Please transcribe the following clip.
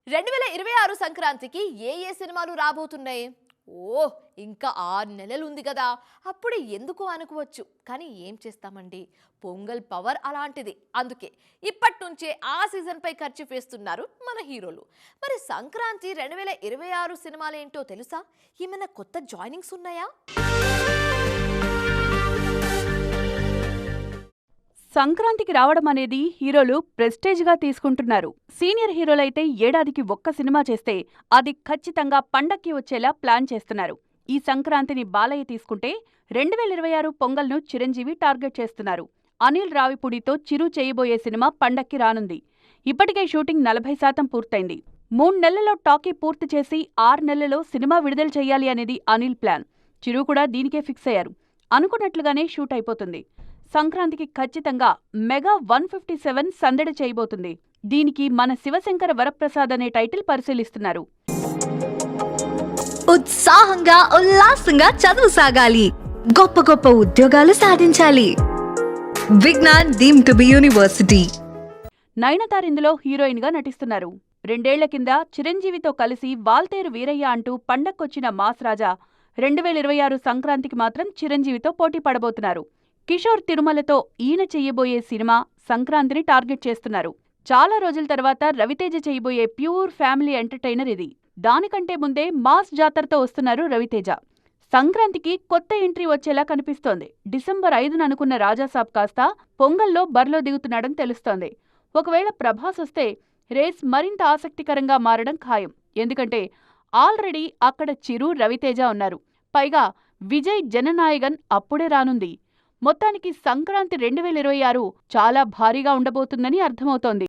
2026 సంక్రాంతికి ఏ సినిమాలు రాబోతున్నాయి? ఓహ్! ఇంకా 6 నెలలు ఉంది కదా! అప్పుడే ఎందుకో అనుకోవచ్చు. కానీ ఏం చేస్తామండి? పొంగల్ పవర్ అలాంటిది. అందుకే ఇప్పటి నుంచే ఆ సీజన్‌పై ఖర్చు వేస్తున్నారు మన హీరోలు. మరి సంక్రాంతి 2026 సినిమాలేంటో తెలుసా? ఏమైనా కొత్త జాయినింగ్స్ ఉన్నాయా? సంక్రాంతికి రావడం అనేది హీరోలు ప్రెస్టేజ్గా తీసుకుంటున్నారు. సీనియర్ హీరోలైతే ఏడాదికి ఒక్క సినిమా చేస్తే అది ఖచ్చితంగా పండక్కి వచ్చేలా ప్లాన్ చేస్తున్నారు. ఈ సంక్రాంతిని బాలయ్య తీసుకుంటే 2026 పొంగల్ను చిరంజీవి టార్గెట్ చేస్తున్నారు. అనిల్ రావిపూడితో చిరు చేయబోయే సినిమా పండక్కి రానుంది. ఇప్పటికే షూటింగ్ 40% పూర్తయింది. 3 నెలల్లో టాకీ పూర్తి చేసి 6 నెలల్లో సినిమా విడుదల చేయాలి అనేది అనిల్ ప్లాన్. చిరు కూడా దీనికే ఫిక్స్ అయ్యారు. అనుకున్నట్లుగానే షూట్ అయిపోతుంది. సంక్రాంతికి ఖచ్చితంగా మెగా 157 సందడి చేయబోతుంది. దీనికి మన శివశంకర వరప్రసాద్ అనే టైటిల్ పరిశీలిస్తున్నారు. ఉత్సాహంగా ఉల్లాసంగా చదువు సాగాలి, గొప్ప గొప్ప ఉద్యోగాలు సాధించాలి. Vignan deemed to be university. Nayanthara ఇందులో హీరోయిన్ గా నటిస్తున్నారు. 2 ఏళ్ల కింద చిరంజీవితో కలిసి వాల్తేరు వీరయ్య అంటూ పండక్కొచ్చిన మాస్ రాజా 2026 సంక్రాంతికి మాత్రం చిరంజీవితో పోటీ పడబోతున్నారు. కిషోర్ తిరుమలతో ఈయన చెయ్యబోయే సినిమా సంక్రాంతిని టార్గెట్ చేస్తున్నారు. చాలా రోజుల తర్వాత రవితేజ చేయబోయే ప్యూర్ ఫ్యామిలీ ఎంటర్టైనర్ ఇది. దానికంటే ముందే మాస్ జాతరతో వస్తున్నారు రవితేజ. సంక్రాంతికి కొత్త ఎంట్రీ వచ్చేలా కనిపిస్తోంది. డిసెంబర్ 5న అనుకున్న రాజాసాబ్ కాస్త పొంగల్లో బరిలో దిగుతున్నాడని తెలుస్తోంది. ఒకవేళ ప్రభాస్ వస్తే రేస్ మరింత ఆసక్తికరంగా మారడం ఖాయం. ఎందుకంటే ఆల్రెడీ అక్కడ చిరు, రవితేజ ఉన్నారు. పైగా విజయ్ జననాయగన్ అప్పుడే రానుంది. మొత్తానికి సంక్రాంతి 2026 చాలా భారీగా ఉండబోతుందని అర్థమవుతోంది.